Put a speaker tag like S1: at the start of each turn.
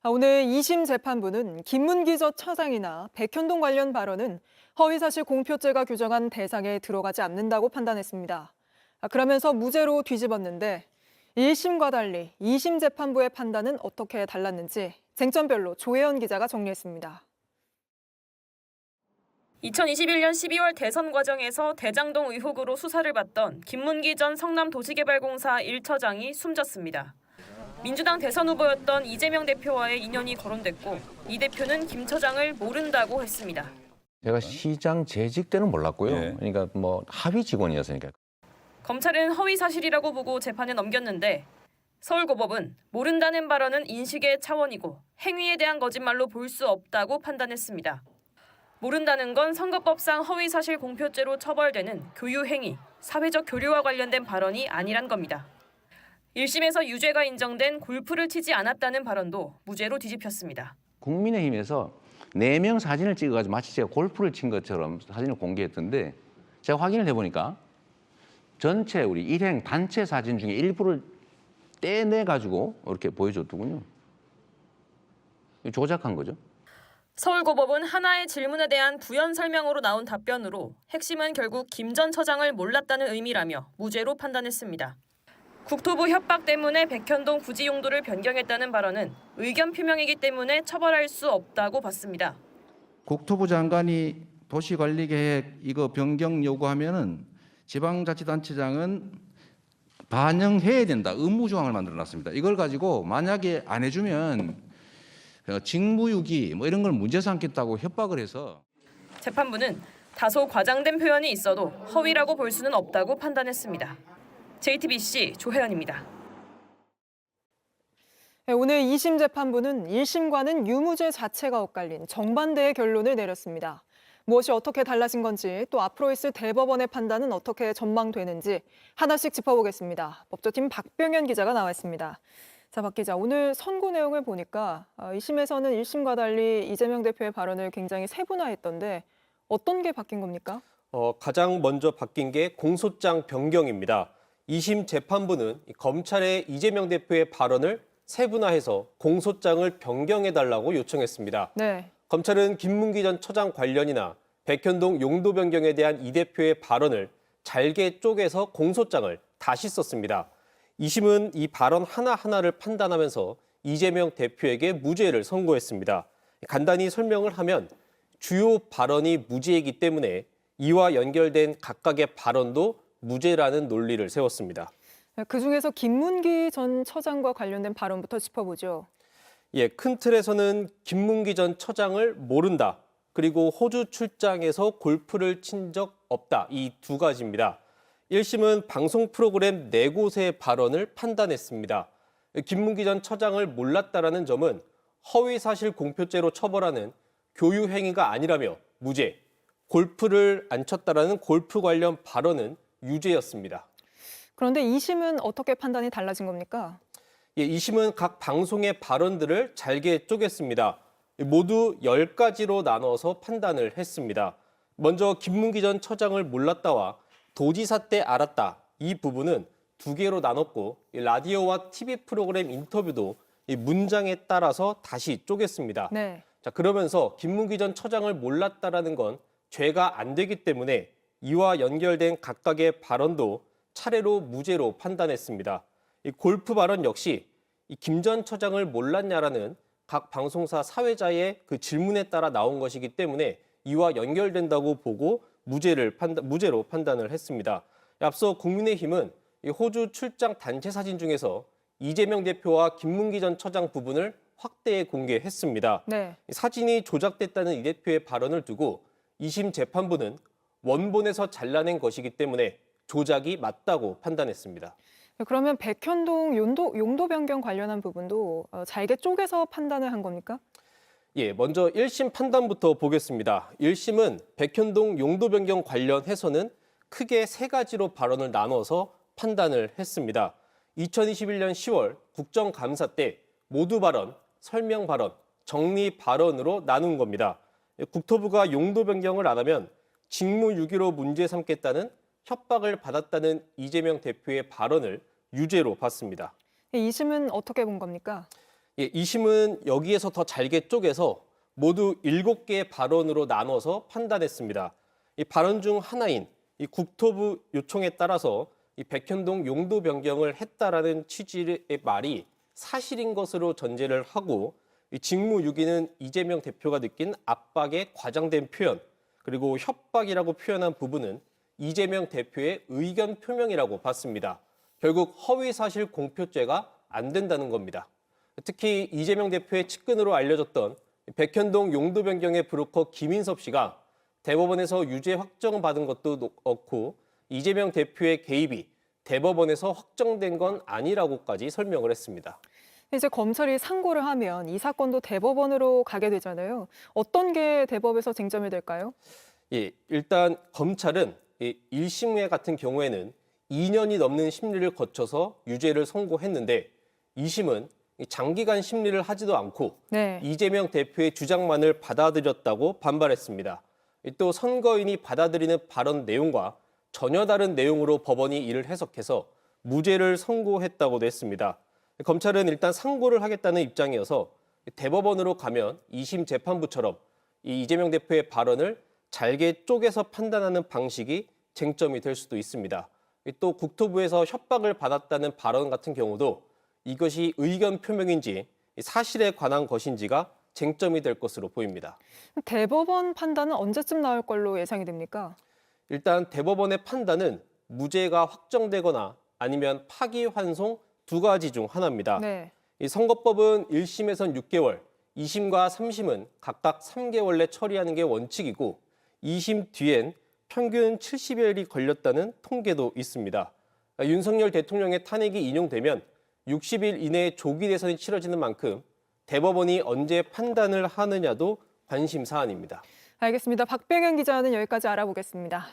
S1: 오늘 2심 재판부는 김문기 전 처장이나 백현동 관련 발언은 허위사실 공표죄가 규정한 대상에 들어가지 않는다고 판단했습니다. 그러면서 무죄로 뒤집었는데 1심과 달리 2심 재판부의 판단은 어떻게 달랐는지 쟁점별로 조혜연 기자가 정리했습니다.
S2: 2021년 12월 대선 과정에서 대장동 의혹으로 수사를 받던 김문기 전 성남도시개발공사 1처장이 숨졌습니다. 민주당 대선 후보였던 이재명 대표와의 인연이 거론됐고 이 대표는 김 처장을 모른다고 했습니다.
S3: 제가 시장 재직 때는 몰랐고요.
S4: 네.
S3: 그러니까 하위 직원이었으니까.
S2: 검찰은 허위 사실이라고 보고 재판에 넘겼는데 서울고법은 모른다는 발언은 인식의 차원이고 행위에 대한 거짓말로 볼 수 없다고 판단했습니다. 모른다는 건 선거법상 허위사실 공표죄로 처벌되는 교유행위, 사회적 교류와 관련된 발언이 아니란 겁니다. 1심에서 유죄가 인정된 골프를 치지 않았다는 발언도 무죄로 뒤집혔습니다.
S3: 국민의힘에서 4명 사진을 찍어가지고 마치 제가 골프를 친 것처럼 사진을 공개했던데 제가 확인을 해보니까 전체 우리 일행 단체 사진 중에 일부를 떼내가지고 이렇게 보여줬더군요. 조작한 거죠.
S2: 서울고법은 하나의 질문에 대한 부연 설명으로 나온 답변으로 핵심은 결국 김 전 처장을 몰랐다는 의미라며 무죄로 판단했습니다. 국토부 협박 때문에 백현동 부지 용도를 변경했다는 발언은 의견 표명이기 때문에 처벌할 수 없다고 봤습니다.
S4: 국토부 장관이 도시관리계획 이거 변경 요구하면은 지방자치단체장은 반영해야 된다. 의무 조항을 만들어놨습니다. 이걸 가지고 만약에 안 해주면 직무유기 이런 걸 문제 삼겠다고 협박을 해서.
S2: 재판부는 다소 과장된 표현이 있어도 허위라고 볼 수는 없다고 판단했습니다. JTBC 조혜연입니다.
S1: 오늘 2심 재판부는 1심과는 유무죄 자체가 엇갈린 정반대의 결론을 내렸습니다. 무엇이 어떻게 달라진 건지 또 앞으로 있을 대법원의 판단은 어떻게 전망되는지 하나씩 짚어보겠습니다. 법조팀 박병현 기자가 나와 있습니다. 자, 박 기자, 오늘 선고 내용을 보니까 2심에서는 1심과 달리 이재명 대표의 발언을 굉장히 세분화했던데 어떤 게 바뀐 겁니까?
S5: 가장 먼저 바뀐 게 공소장 변경입니다. 2심 재판부는 검찰의 이재명 대표의 발언을 세분화해서 공소장을 변경해달라고 요청했습니다.
S1: 네.
S5: 검찰은 김문기 전 처장 관련이나 백현동 용도 변경에 대한 이 대표의 발언을 잘게 쪼개서 공소장을 다시 썼습니다. 2심은 이 발언 하나하나를 판단하면서 이재명 대표에게 무죄를 선고했습니다. 간단히 설명을 하면 주요 발언이 무죄이기 때문에 이와 연결된 각각의 발언도 무죄라는 논리를 세웠습니다.
S1: 그중에서 김문기 전 처장과 관련된 발언부터 짚어보죠.
S5: 큰 틀에서는 김문기 전 처장을 모른다. 그리고 호주 출장에서 골프를 친 적 없다. 이 두 가지입니다. 1심은 방송 프로그램 4곳의 발언을 판단했습니다. 김문기 전 처장을 몰랐다라는 점은 허위사실 공표죄로 처벌하는 교유 행위가 아니라며 무죄, 골프를 안 쳤다라는 골프 관련 발언은 유죄였습니다.
S1: 그런데 2심은 어떻게 판단이 달라진 겁니까?
S5: 2심은 각 방송의 발언들을 잘게 쪼갰습니다. 모두 10가지로 나눠서 판단을 했습니다. 먼저 김문기 전 처장을 몰랐다와 도지사 때 알았다. 이 부분은 2개로 나눴고 라디오와 TV 프로그램 인터뷰도 이 문장에 따라서 다시 쪼갰습니다.
S1: 네.
S5: 자, 그러면서 김문기 전 처장을 몰랐다라는 건 죄가 안 되기 때문에 이와 연결된 각각의 발언도 차례로 무죄로 판단했습니다. 이 골프 발언 역시 김 전 처장을 몰랐냐라는 각 방송사 사회자의 그 질문에 따라 나온 것이기 때문에 이와 연결된다고 보고 무죄로 판단을 했습니다. 앞서 국민의힘은 이 호주 출장 단체 사진 중에서 이재명 대표와 김문기 전 처장 부분을 확대 공개했습니다.
S1: 네.
S5: 사진이 조작됐다는 이 대표의 발언을 두고 2심 재판부는 원본에서 잘라낸 것이기 때문에 조작이 맞다고 판단했습니다.
S1: 그러면 백현동 용도 변경 관련한 부분도 잘게 쪼개서 판단을 한 겁니까?
S5: 먼저 1심 판단부터 보겠습니다. 1심은 백현동 용도 변경 관련해서는 크게 3가지로 발언을 나눠서 판단을 했습니다. 2021년 10월 국정감사 때 모두 발언, 설명 발언, 정리 발언으로 나눈 겁니다. 국토부가 용도 변경을 안 하면 직무유기로 문제 삼겠다는 협박을 받았다는 이재명 대표의 발언을 유죄로 봤습니다.
S1: 2심은 어떻게 본 겁니까?
S5: 예, 2심은 여기에서 더 잘게 쪼개서 모두 7개의 발언으로 나눠서 판단했습니다. 이 발언 중 하나인 이 국토부 요청에 따라서 이 백현동 용도 변경을 했다라는 취지의 말이 사실인 것으로 전제를 하고 이 직무유기는 이재명 대표가 느낀 압박에 과장된 표현 그리고 협박이라고 표현한 부분은 이재명 대표의 의견 표명이라고 봤습니다. 결국 허위사실 공표죄가 안 된다는 겁니다. 특히 이재명 대표의 측근으로 알려졌던 백현동 용도 변경의 브로커 김인섭 씨가 대법원에서 유죄 확정받은 것도 없고 이재명 대표의 개입이 대법원에서 확정된 건 아니라고까지 설명을 했습니다.
S1: 이제 검찰이 상고를 하면 이 사건도 대법원으로 가게 되잖아요. 어떤 게 대법에서 쟁점이 될까요?
S5: 예, 일단 검찰은 1심회 같은 경우에는 2년이 넘는 심리를 거쳐서 유죄를 선고했는데 2심은 장기간 심리를 하지도 않고
S1: 네.
S5: 이재명 대표의 주장만을 받아들였다고 반발했습니다. 또 선거인이 받아들이는 발언 내용과 전혀 다른 내용으로 법원이 이를 해석해서 무죄를 선고했다고도 했습니다. 검찰은 일단 상고를 하겠다는 입장이어서 대법원으로 가면 2심 재판부처럼 이 이재명 대표의 발언을 잘게 쪼개서 판단하는 방식이 쟁점이 될 수도 있습니다. 또 국토부에서 협박을 받았다는 발언 같은 경우도 이것이 의견 표명인지 사실에 관한 것인지가 쟁점이 될 것으로 보입니다.
S1: 대법원 판단은 언제쯤 나올 걸로 예상이 됩니까?
S5: 일단 대법원의 판단은 무죄가 확정되거나 아니면 파기환송 두 가지 중 하나입니다.
S1: 네.
S5: 이 선거법은 1심에선 6개월, 2심과 3심은 각각 3개월 내 처리하는 게 원칙이고 2심 뒤엔 평균 70여일이 걸렸다는 통계도 있습니다. 윤석열 대통령의 탄핵이 인용되면 60일 이내에 조기 대선이 치러지는 만큼 대법원이 언제 판단을 하느냐도 관심 사안입니다.
S1: 알겠습니다. 박병현 기자는 여기까지 알아보겠습니다.